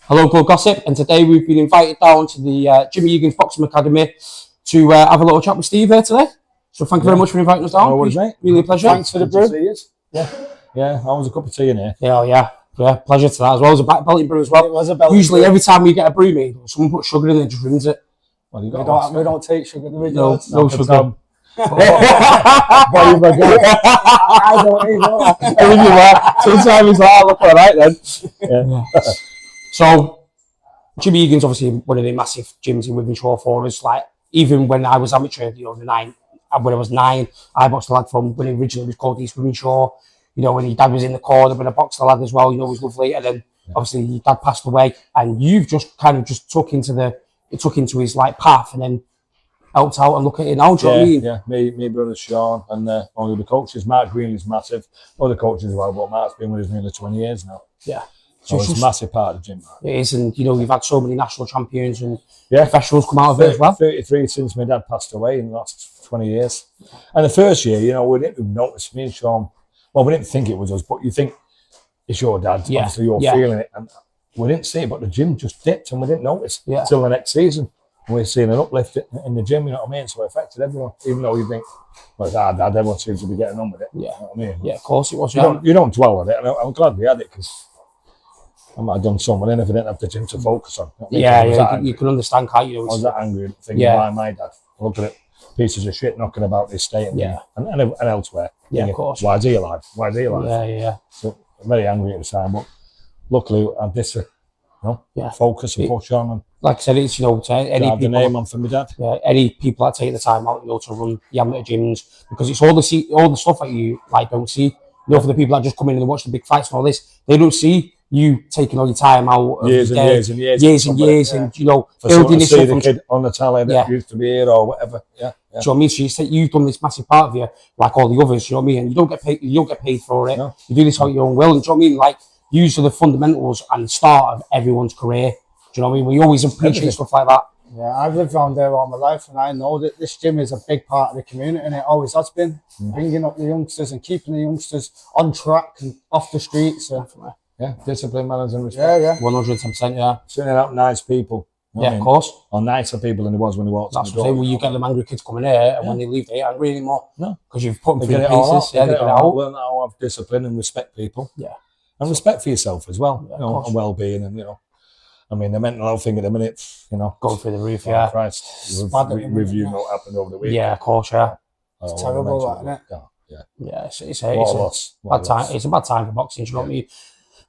Hello, GloveGossip, and today we've been invited down to the Jimmy Egan's Boxing Academy to have a little chat with Steve here today. So thank you very much for inviting us down. No worries, mate. Really a pleasure. Thanks for the brew. Yeah, I was a cup of tea in here. Yeah, pleasure to that as well. As a back belly brew as well. It was a belly Usually brew. every time we get a brew made, someone puts sugar in it and just ruins it. Well, We don't take sugar, do we? No sugar. Tom. I don't either. I really are. Sometimes it's like, look all right then. Yeah. So, Jimmy Egan's obviously one of the massive gyms in Wythenshawe for us. Like, even when I was amateur, when I was 9, I boxed a lad from when it originally was called East Wythenshawe. When your dad was in the corner, when I boxed the lad as well, it was lovely. And then obviously your dad passed away, and you've just kind of took into his like path, and then helped out and look at it now. Do you know what I mean? Yeah, me brother Sean, and all the coaches. Mark Greenley's massive. Other coaches as well, but Mark's been with us nearly 20 years now. Yeah. So it's a massive part of the gym. It is, and you've had so many national champions and professionals come out of it as well. 33 since my dad passed away in the last 20 years. And the first year, we didn't notice, me and Sean, well, we didn't think it was us, but you think it's your dad, obviously you're feeling it. And we didn't see it, but the gym just dipped and we didn't notice until the next season. And we're seeing an uplift in the gym, you know what I mean? So it affected everyone, even though you think, well, it's our dad, everyone seems to be getting on with it. Yeah. You know what I mean? Yeah, of course it was. You don't dwell on it, and I'm glad we had it, because I might have done someone in if I didn't have the gym to focus on. You know what I mean? You can understand, can't you? I was that angry thinking why my dad, looking at pieces of shit knocking about this state and elsewhere. Yeah, thinking, of course. Why is he alive? Why is he alive? Yeah. So I'm very angry at the time, but luckily I had this focus and push on, and like I said, it's to any have the people, name on for my dad. Yeah, any people that take the time out, to run the amateur gyms, because it's all the stuff that you don't see. For the people that just come in and watch the big fights and all this, they don't see you taking all your time out of years and years, and building this see the kid on the tally that used to be here or whatever. Yeah. Do you know what I mean? So you've done this massive part of you, like all the others. You know what I mean? And you don't get paid for it. No. You do this out your own will. And do you know what I mean? Like, these are the fundamentals and the start of everyone's career. Do you know what I mean? We always appreciate stuff like that. Yeah, I've lived around there all my life, and I know that this gym is a big part of the community, and it always has been. Bringing up the youngsters and keeping the youngsters on track and off the streets. Yeah, discipline, manners and respect. Yeah. 110%, yeah. Turning out nice people. Yeah, of course. Or nicer people than there was when they walked in the door. That's what you get them angry kids coming here, and when they leave, they ain't angry anymore. No. Because you've put them through the all paces. They get it out. Learn how to have discipline and respect people. Yeah. And respect for yourself as well, and well-being, and I mean, the mental health thing at the minute, going through the roof. Christ, review what happened over the week. Yeah, of course, yeah. It's terrible, isn't it? Yeah, it's a bad time. It's a bad time for boxing. Do you know what I mean?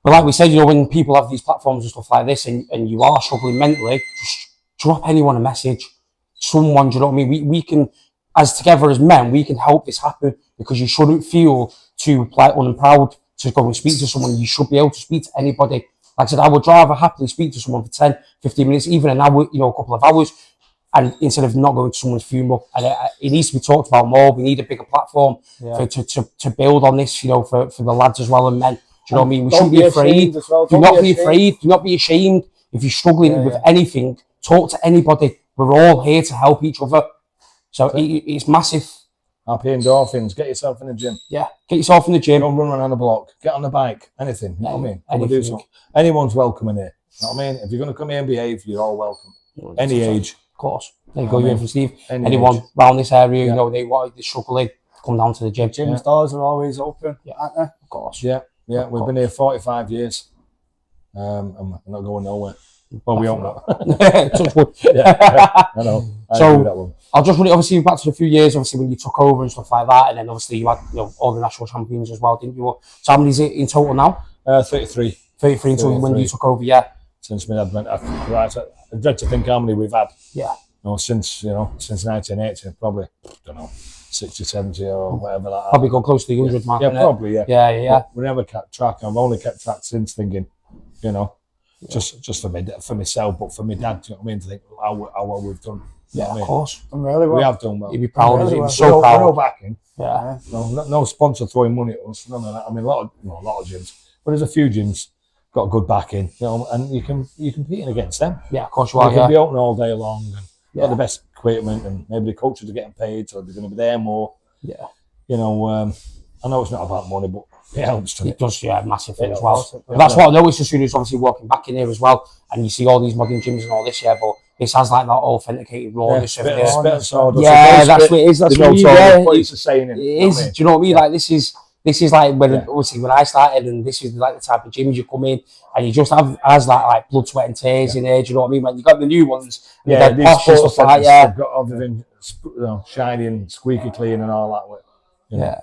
But like we said, when people have these platforms and stuff like this, and you are struggling mentally, just drop anyone a message. Someone, do you know what I mean? We can, as together as men, we can help this happen, because you shouldn't feel too unproud to go and speak to someone. You should be able to speak to anybody. Like I said, I would rather happily speak to someone for 10, 15 minutes, even an hour, a couple of hours, and instead of not going to someone's funeral. And it needs to be talked about more. We need a bigger platform to build on this, for the lads as well and men. Do you know what I mean? We shouldn't be afraid. Do not be afraid. Do not be ashamed. If you're struggling with anything, talk to anybody. We're all here to help each other. So it's massive. Happy endorphins. Get yourself in the gym. Yeah, get yourself in the gym. Don't run around the block. Get on the bike. Anything. You know what I mean? Do something. Anyone's welcome in here. You know what I mean? If you're going to come here and behave, you're all welcome. Any age. Of course. There you go, you're from Steve. Anyone around this area, they're struggling, come down to the gym. Gym's doors are always open, aren't they? Of course. Yeah. We've been here 45 years. And we're not going nowhere. Well, we hope not. Touch wood. I know. So I'll just run it obviously back to a few years, obviously when you took over and stuff like that, and then obviously you had all the national champions as well, didn't you? So how many is it in total now? 33. 33 until when you took over, Since my dad went after, I dread to think how many we've had. Yeah. Since 1980, probably, I don't know, 60, 70 or whatever like that. Probably go close to the 100 mark. Yeah, probably, Yeah. But we never kept track. I've only kept track since, thinking, just for myself, but for my dad, do you know what I mean? To think how well we've done. Yeah, of course. Done really well. We have done well. You'd be proud of it. Well. So proud. No backing. Yeah. No sponsor throwing money at us. None of that. I mean, a lot of gyms, but there's a few gyms got good backing, and you're competing against them. Yeah, of course you are. You can be open all day long, and got the best equipment, and maybe the coaches are getting paid, so they're going to be there more. Yeah. I know it's not about money, but It helps, doesn't It it? does, yeah, massive thing It as well. helps. But that's what I noticed as soon as obviously walking back in here as well, and you see all these modern gyms and all this, yeah, but this has like that authenticated rawness of Bit it. of spit and sawdust. Yeah, that's what it is. That's what it is. Yeah, But it's a saying. it is. Do you know what I mean? Like this is like when obviously when I started, and this is like the type of gyms you come in and you just have as like blood, sweat, and tears in there. Do you know what I mean? When you got the new ones, yeah, these sports stuff like they've got everything shiny and squeaky clean and all that. Yeah,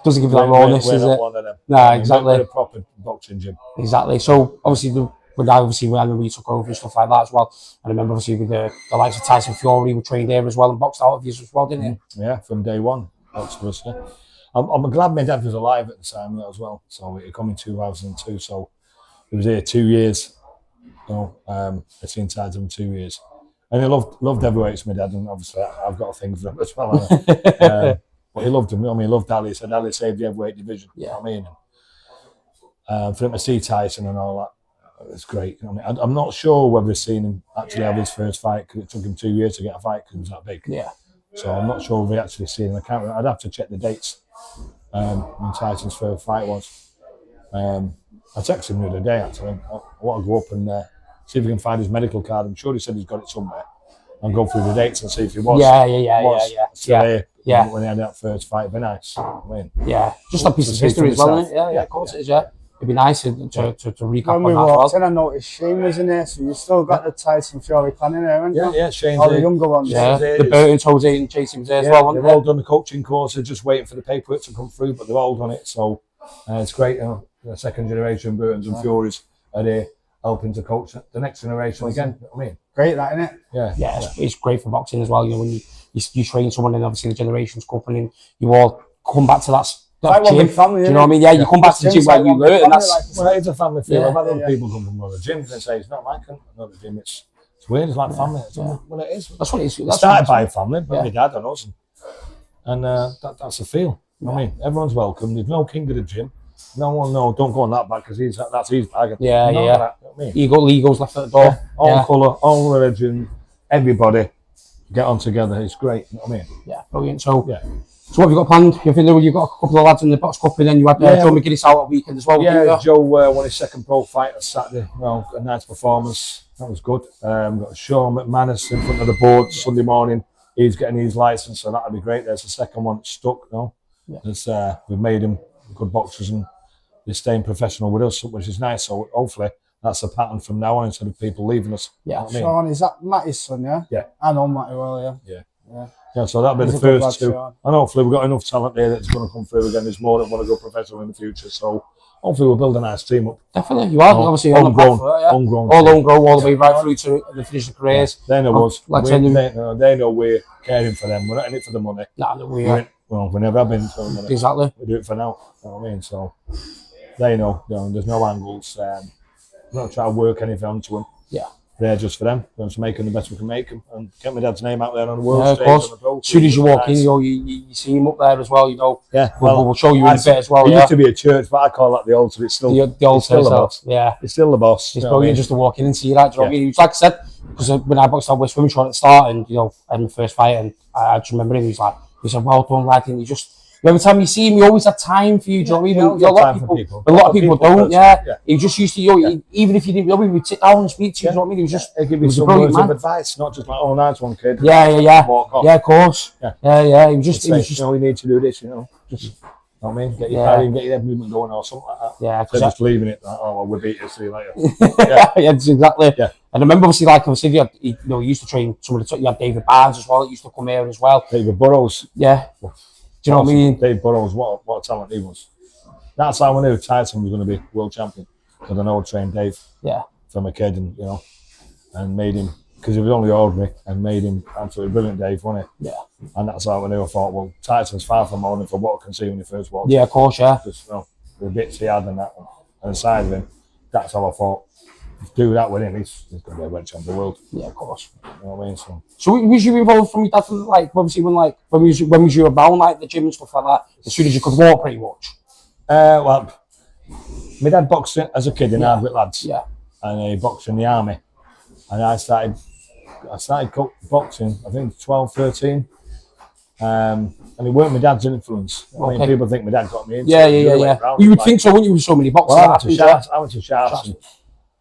doesn't give you that rawness, we're is not it? one of them. No, exactly. We're a proper boxing gym. Exactly. So obviously, when we took over and stuff like that as well, I remember obviously with the likes of Tyson Fury were trained there as well and boxed out of you as well, didn't he? Yeah, from day one. Boxed for us. Yeah. I'm glad my dad was alive at the time as well. So he come in 2002. So he was here 2 years. Between times of 2 years, and he loved heavyweights. My dad, and obviously I've got a thing for them as well. But he loved him. I mean, he loved Ali. So Ali saved the heavyweight division. Yeah. You know what I mean, for him to see Tyson and all that, it's great. You know what I mean, I'm not sure whether he's seen him actually have his first fight because it took him 2 years to get a fight because he was that big. Yeah. So I'm not sure if we actually seen him. I can't. I'd have to check the dates when Tyson's first fight was. I texted him the other day actually. I want to go up and see if we can find his medical card. I'm sure he said he's got it somewhere. And go through the dates and see if he was. Yeah. When he had that first fight, it'd be nice. I mean, yeah, just a piece of history as well, isn't it? Yeah, of course it is. Yeah, it'd be nice to recap When on we that as walked well. in, I noticed Shane was in there, so you still got the Tyson Fury clan in there, haven't you? Yeah, Shane's All the younger ones. Yeah, the Burton, Jose, and Chasing was there as well, weren't they've they? all done the coaching course. They're just waiting for the paperwork to come through, but they've all done it. So it's great. The second generation Burtons and Furies are there helping to coach the next generation again. You know what I mean? Great, that, isn't it? Yeah, it's great for boxing as well. You know, when you train someone and obviously the generations come and you all come back to that like gym. one big family, do you know what I mean? Yeah, you come back to the gym where you learn, and that's It's a family feel. Yeah. I've had other people come from other gyms and say it's not like another gym. It's weird. It's like family. Well, it is. that's what it is. It started by a family, but my dad and us, and that's the feel. You know what I mean, everyone's welcome. There's no king of the gym. No one, don't go on that bag because that's his bag. Yeah. That, you know what I mean? You got legals left at the door. All colour, all religion, everybody get on together. It's great. You know what I mean? Yeah, brilliant. So, Yeah. So what have you got planned? You've got a couple of lads in the box cup, and then you had Joe McGinnis out at weekend as well. Yeah, Joe won his second pro fight on Saturday. Well, a nice performance. That was good. Got Sean McManus in front of the board Sunday morning. He's getting his license, so that'll be great. There's the second one stuck. We've made him good boxers, and they're staying professional with us, which is nice. So hopefully that's a pattern from now on instead of people leaving us. Yeah, you know Sean, is that Matty's son? Yeah. Yeah. I know Matty well. Yeah. Yeah, so that'll be He's the a good first lad, two. Sean. And hopefully we've got enough talent there that's going to come through again. There's more that want to go professional in the future. So hopefully we'll build a nice team up. Definitely, you are obviously on the path for it, yeah. Homegrown. All homegrown, all the way right through to the finish of careers. They know us. Like They know we're caring for them. We're not in it for the money. We are. We never have been for the money. Exactly. We do it for now. You know what I mean? So they know. There's no angles. We're not trying to work anything onto them. Yeah. They're just for them. We're just making the best we can make them and get my dad's name out there on the world stage. Of course. On the As soon as you walk in, you see him up there as well. Yeah. We'll show you in a bit as well. It used to be a church, but I call that the altar. It's still the altar. still the boss. Yeah. It's still the boss. It's brilliant just to walk in and see that. Do you know what I mean? Like I said, because when I boxed out West Wythenshawe at the start, and I had my first fight, and I just remember him. He said, "Well done, lad." And every time you see him, he always had time for you. Do you know what I mean? A lot of people don't. Yeah. He just used to, even if you didn't know, he would sit down and speak to you. Do you know what I mean? He was just, They give you some words of advice, not just like, "Oh, nice one, kid." Yeah. Walk off. Yeah, of course. Yeah. He was just, you need to do this. Just, you know what I mean? Get your carry and get your head movement going or something like that. Yeah, so just leaving it. Like, "Oh, well, we'll beat you. See you later." Yeah, exactly. Yeah. And I remember, obviously, he used to train some of the. You had David Barnes as well. That used to come here as well. David Burrows. Yeah. Do you know what I mean? Dave Burrows, what a talent he was. That's how I knew Tyson was going to be world champion. Because I know I trained Dave from a kid, and made him, because he was only ordinary, and made him absolutely brilliant, Dave, wasn't he? Yeah. And that's how I knew. I thought, well, Tyson's far from ordinary for what I can see when he first walked. Yeah, of course, yeah. Just, the bits he had and that, and the size of him, that's how I thought. Do that with him, he's going to be a world champion of the world. Yeah, of course. You know what I mean? So was you involved from your dad, obviously when was you around the gym and stuff like that? As soon as you could walk, pretty much. Well, my dad boxed as a kid in Hardwick lads. Yeah. And he boxed in the army, and I started boxing. I think 12, 13, And it weren't my dad's influence. I mean, people think my dad got me into it. Yeah. You would think so, wouldn't you, with so many boxes? Well, I went to Sharps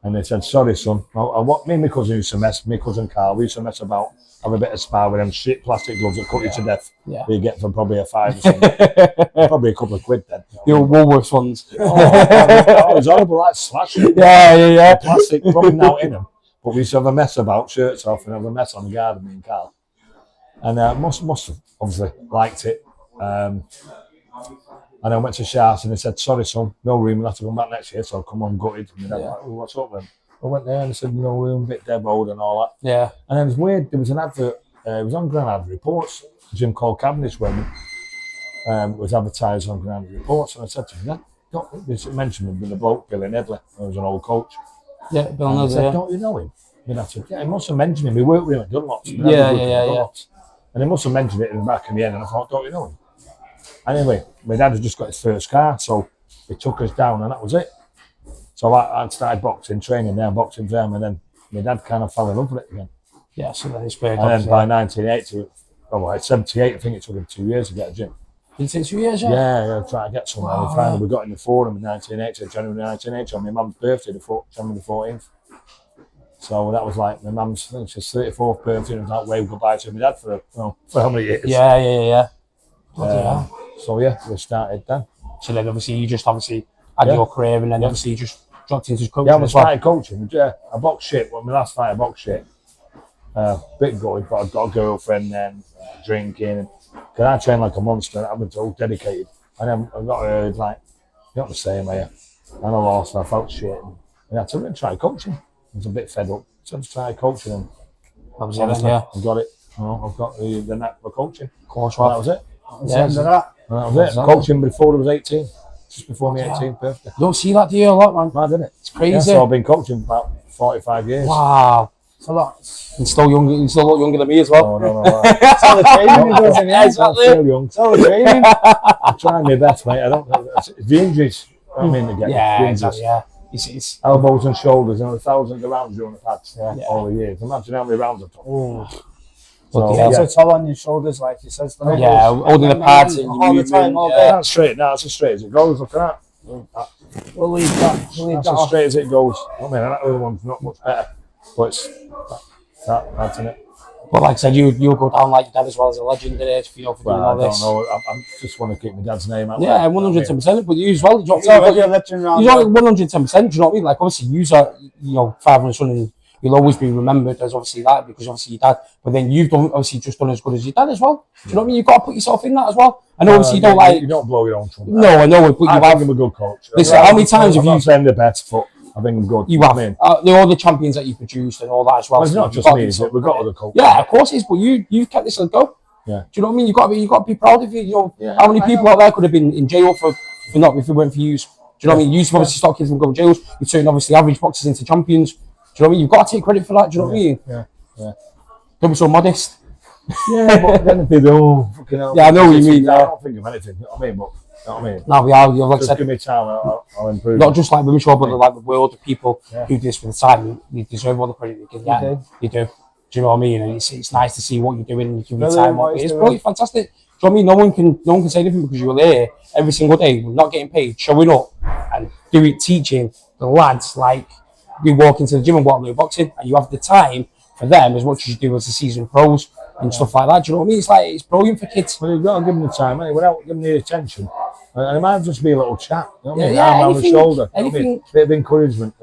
and they said, sorry, son. Me and my cousin used to mess, my cousin Carl, we used to mess about, have a bit of spar with them shit plastic gloves that cut you to death. Yeah. You get from probably a £5 or something. Probably a couple of quid then. The old Woolworths ones. It was horrible, like slashing. Yeah. Plastic, probably now in them. But we used to have a mess about, shirts off, and have a mess on the garden, me and Carl. And must have obviously liked it. And I went to Sharps and they said, sorry, son, no room, we'll have to come back next year. So come on, gutted. And they're like, what's up then? I went there and they said, no room, bit devoed and all that. Yeah. And then it was weird, there was an advert, it was on Granada Reports, Jim called Cavendish when was advertised on Granada Reports. And I said to him, this mentioned him with the bloke, Billy Nedley, who was an old coach. Yeah, Bill Nedley. Said, don't you know him? And I said, yeah, he must have mentioned him. We worked with him at Dunlop's. Yeah. And he must have mentioned it in the back of the end, and I thought, don't you know him? Anyway, my dad had just got his first car, so he took us down, and that was it. So I started boxing, training there, boxing for them, and then my dad kind of fell in love with it again. Yeah, so then it's great. And then by 1980, at 78, I think it took him 2 years to get a gym. Did it take 2 years, yeah? Yeah, trying to get somewhere. Wow. Finally, we got in the Forum in 1980, January 1980, on my mum's birthday, January the 14th. So that was like my mum's, I think she's 34th birthday, and it was like wave goodbye to my dad for how many years? Yeah. So yeah, we started then. So then obviously you just had your career, and then obviously you just dropped into coaching. Yeah, I started coaching. Yeah, I boxed shit. Well, my last fight I boxed shit. Bit gutted, but I've got a girlfriend then, drinking. Cause I train like a monster. I was all dedicated. And then I got heard like, you're not the same, are you? And I lost, and I felt shit. And I had to try coaching. I was a bit fed up. So I tried coaching, and I've got it. I've got the knack for coaching. Of course, that was it. That was it. Coaching before I was 18. Just before my 18th birthday. You don't see that, do you, a lot, man? Mad, isn't it? It's crazy. Yeah, so I've been coaching for about 45 years. Wow. It's a lot. And still young. You're still a lot younger than me as well. No. It's all the training he does in here. Exactly. I'm still young. It's all the training. I'm trying my best, mate. I don't know. It's the injuries. I mean, to get exactly. Yeah. It's elbows and shoulders, thousands of rounds during the pads all the years. Imagine how many rounds I've done. So it's all on your shoulders, like he says. Yeah, holding the pads and all the time, all day. That's straight. That's as straight as it goes. Look at that. We'll leave that. That's as straight as it goes. I mean, that other one's not much better, but it's that's in it. But like I said, you go down like your dad as well as a legend there for doing all this. I don't know. I just want to keep my dad's name out. Yeah, 110%. But you as well. You're a legend around. You're 110%. Do you know what I mean? Like obviously, you father and son, and you'll always be remembered as obviously that because obviously your dad. But then you've just done as good as your dad as well. Do you know what I mean? You've got to put yourself in that as well. I know obviously you don't blow your own trumpet. No, I know, but you have. I think I'm a good coach. Listen, how many times have you? I'm not saying the best, but I think I'm good. You have. All the champions that you produced and all that as well. It's not just me, is it? We've got other coaches. Yeah, of course it is. But you've kept this a go. Yeah. Do you know what I mean? You got to be proud of you. You know how many people out there could have been in jail for not if it weren't for you. Do you know what I mean? You obviously stop kids from going to jails. You turn obviously average boxers into champions. Do you know what I mean? You've got to take credit for that. Do you know what I mean? Yeah. Don't be so modest. Yeah, but then if they do, fucking hell. Yeah, I know what you mean. I don't think of anything. You know what I mean? But you know what I mean? No, we are. Like just said, give me time. I'll improve. Not just like Wythenshawe, but like the world of people who do this for the time. You deserve all the credit you can get. You do. Do you know what I mean? And it's nice to see what you're doing. And you give me time. It's brilliant, fantastic. Do you know what I mean? No one can say anything because you're there every single day, not getting paid, showing up and teaching the lads like we walk into the gym and walk through boxing, and you have the time for them as much as you do as the seasoned pros and stuff like that. Do you know what I mean? It's brilliant for kids. Well, you've got to give them the time, eh? Without giving them the attention. And it might just be a little chat. You know what I mean? Arm around the shoulder. Anything. Bit of encouragement.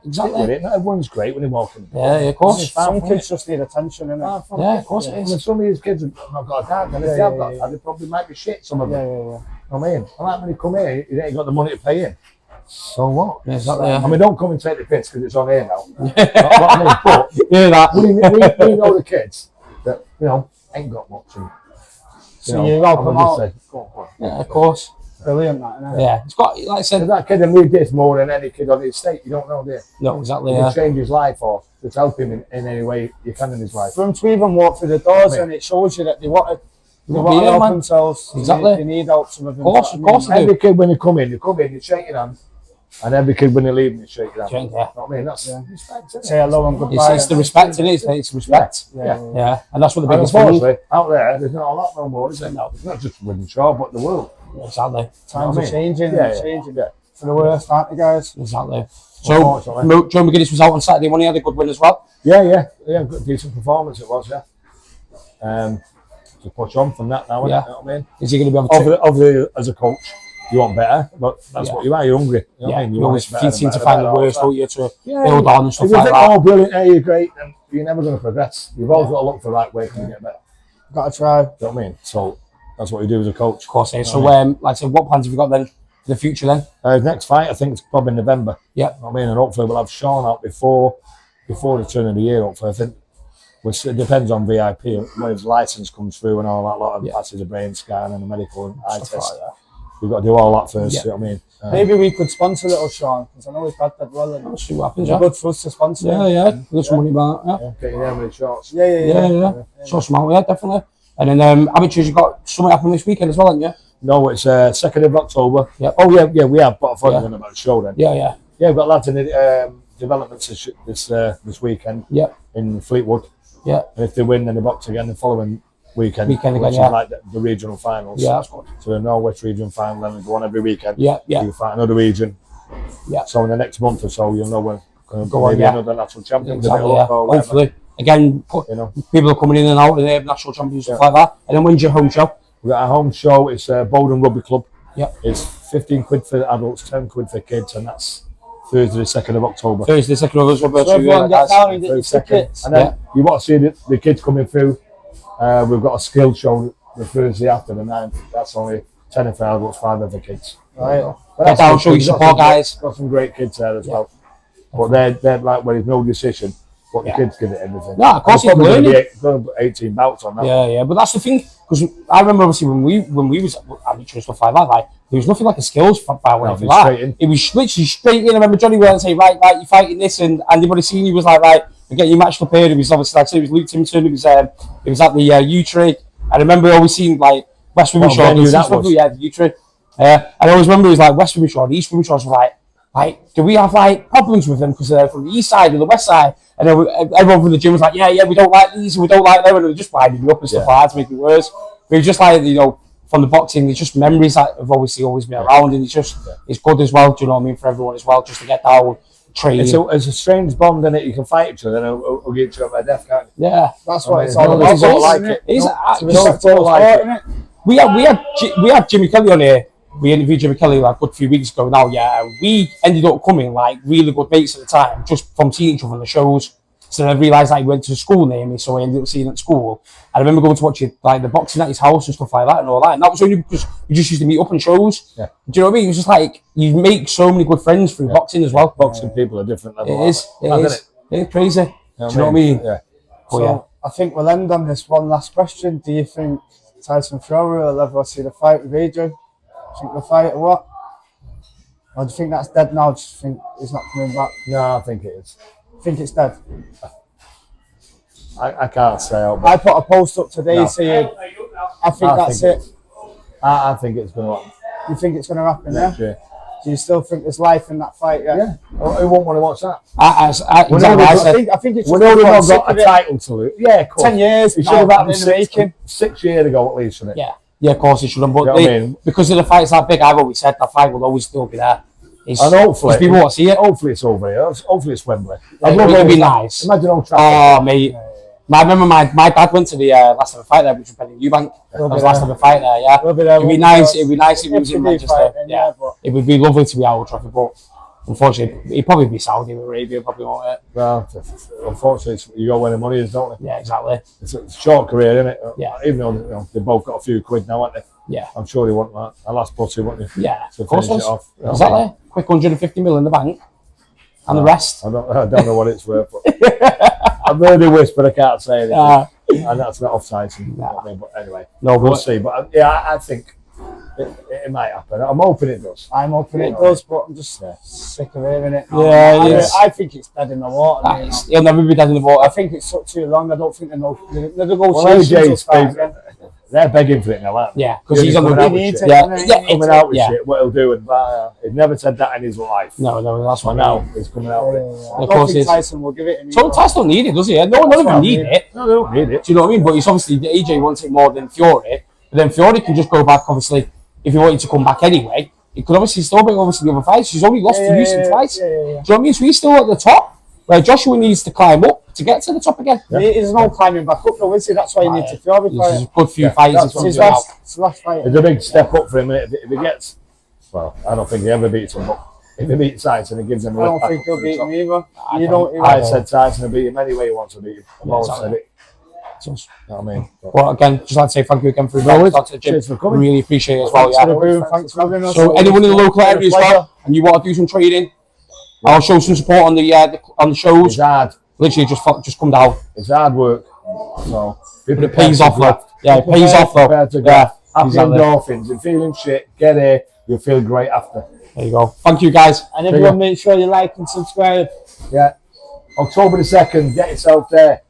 Exactly. Not everyone's great when they walk in. Yeah, of course. Some kids just need attention, innit? Yeah, of course it is. Some of these kids have not got a dad, and if they have got a dad, they probably might be shit, some of them. You know what I mean? I like when you come here, you ain't got the money to pay in. So what? Yeah, exactly. I mean, don't come and take the piss because it's on here now. What I mean, but we know the kids that, ain't got much. And, so you help them out. Yeah, of course. Brilliant, that, isn't it? Yeah, it's got, like I said, if that kid will need this more than any kid on the estate. You don't know, do you? No, exactly. You change his life or just help him in any way you can in his life. For them to even walk through the doors, and it shows you that they want to help themselves. Exactly. They need help. Some of them. Of course. Every kid when you come in, you shake your hand, And every kid when they leave me, shake your hand. Yeah. You know what I mean? That's respect, isn't it? Say hello and goodbye. It's the respect, isn't it? It's respect. Yeah. And that's what the biggest thing. Unfortunately, out there's not a lot no more, is it? No. It's not just Wythenshawe, but the world. Exactly. Times are changing. Changing. For the worst, aren't they, guys? Exactly. So, Joe McGuinness was out on Saturday when he had a good win as well. Yeah, good, decent performance it was, to push on from that now, you know what I mean? Is he going to be able to... Obviously, as a coach, you want better, but that's what you are, you're hungry. You know what I mean? You always seem to find the worst, don't you, to build on and stuff if you like think, that. oh, brilliant, hey, you're great, then you're never going to progress. You've always got to look for the right way to get better. Got to try. You know what I mean? So, that's what you do as a coach. Of course, so, like I said, what plans have you got then for the future then? Next fight, I think it's probably in November. Yeah. You know what I mean? And hopefully we'll have Sean out before the turn of the year, hopefully. I think it depends on VIP, when his license comes through and all that lot of passes a brain scan and a medical and eye test. We've got to do all that first, you know what I mean? Maybe we could sponsor little Sean, because I know he's had that well. And see what happens, it's good for us to sponsor him. Yeah. Get some money back, Get your name in the shorts. Yeah. Sort some out, definitely. And then amateurs, you've got something happening this weekend as well, haven't you? No, it's 2nd of October. Yep. Oh, yeah, we have, but I thought you were going about the show then. Yeah. Yeah, we've got lads in the developments this weekend in Fleetwood. Yeah. And if they win, then they box again the following weekend again, which is like the regional finals. Yeah, that's good. So the Northwest region final, then we go on every weekend. Yeah. You fight another region. Yeah. So in the next month or so, you'll know when going to go on, another national champion. Exactly, hopefully. Again, people are coming in and out of the national champions, stuff like that. And then when's your home show? We've got our home show, it's Bowden Rugby Club. Yeah. It's 15 quid for adults, 10 quid for kids, and that's Thursday, 2nd of October. Thursday, 2nd of October. So everyone get down and get your tickets. And then you want to see the kids coming through. We've got a skill show the Thursday after the 9th. That's only 10 for adults, 5 for kids. Right. Get down, show your support, guys. Got some great kids there as well. But they're like, when there's no decision, but the kids give it everything. No, of course, it's learning. Going to be 18 bouts on that. Yeah, but that's the thing, because I remember obviously when we was amateur and stuff like that, like, there was nothing like a skills fight or anything like that. It was literally straight in. I remember Johnny went and say, right, you're fighting this, and anybody seen you was like, right, we're getting you matched up here. It was obviously, like I said, it was Luke Timpson, it was at the U-Tree. I remember always seeing like West Wythenshawe, the U-Tree. And I always remember it was like West Wythenshawe, the East Wythenshawe was like, do we have like problems with them because they're from the east side or the west side? And then everyone from the gym was like, yeah, we don't like these, we don't like them, and they were just winding me up and stuff like that to make it worse. But it was just like, from the boxing, it's just memories that have obviously always been around, and it's just it's good as well. Do you know what I mean, for everyone as well, just to get down, train. It's a strange bond, in it. You can fight each other and it'll get each other by death, can't you? Yeah, that's what it's all about. We had Jimmy Kelly on here. We interviewed Jimmy Kelly like a good few weeks ago now. Yeah, we ended up coming like really good mates at the time, just from seeing each other on the shows. So I realised that he went to school near me, so I ended up seeing him at school. I remember going to watch like the boxing at his house and stuff like that and all that. And that was only because we just used to meet up on shows. Yeah. Do you know what I mean? It was just like you make so many good friends through boxing as well. Boxing people are different. It is. It's crazy. Do you know what I mean? Yeah. So I think we'll end on this one last question. Do you think Tyson Fury will ever see the fight with Adrian? Do you think the fight or what? Or do you think that's dead now? Do you think he's not coming back? No, I think it is. I think it's dead. I can't say. I put a post up today saying I think that's it. I think it's going to happen. You think it's going to happen? Yeah. Do you still think there's life in that fight? Yeah. Who won't want to watch that? I think it's when they've got a title to lose. Yeah, of course. 10 years. It should have happened 6 years ago at least, shouldn't it? Yeah, of course it should have. But because of the fights that big, I've always said that fight will always still be there. And hopefully, people want to see it. Hopefully it's over here. Hopefully it's Wembley. It would be nice. Imagine Old Trafford. Oh, mate. I remember my dad went to the last time I fight there, which was Penny Eubank. That was the last time I fight there, yeah. It'd be nice if it was in Manchester. Yeah. It would be lovely to be at Old Trafford, but unfortunately, he'd probably be Saudi Arabia, probably won't it? Well, unfortunately, you go where the money is, don't you? Yeah, exactly. It's a short career, isn't it? Yeah. Even though they've both got a few quid now, haven't they? Yeah. I'm sure they want that. A last pussy, won't they? Yeah, to of course. finish it off. Exactly. Quick 150 mil in the bank. And the rest. I don't know what it's worth, but I've heard a whisper, I can't say anything. And that's not offside. But anyway, we'll see. But I think it might happen. I'm hoping it does. I'm hoping it does, but I'm just sick of hearing it. I think it's dead in the water. He'll never be dead in the water. I think it's took too long. I don't think the negotiations will start again. They're begging for it now, aren't they? Yeah, because he's on the coming out with shit, what he'll do, and he'd never said that in his life. No, that's what now he's coming out with it. I don't think Tyson will give it. So Tyson don't need it, does he? No, none of them need it. No, they don't need it. Do you know what I mean? But it's obviously AJ wants it more than Fury. But then Fury can just go back, obviously, if he wanted to come back anyway. He could obviously still bring obviously the other fights. He's only lost to Houston twice. Do you know what I mean? So he's still at the top. Where Joshua needs to climb up to get to the top again. There's no climbing back up though, is he? That's why you need to Fury fight. There's a good few fights. It's his last fight. It's a big step up for him. If he gets, well, I don't think he ever beats him, but if he beats Tyson, he gives him a I don't think he'll beat him either. I said Tyson will beat him anyway. He wants to beat him. I've always said it. You know what I mean? Well, again, just like to say thank you again for the Cheers for coming. Really appreciate it as well. Yeah. Thanks for having us. So anyone in the local area as well, and you want to do some trading, I'll show some support on the shows. It's hard. Literally, just come down. It's hard work. So it pays off, though. Yeah, it pays off, though. Yeah, happy endorphins. You're feeling shit. Get here. You'll feel great after. There you go. Thank you, guys. And everyone, make sure you like and subscribe. Yeah. October the 2nd. Get yourself there.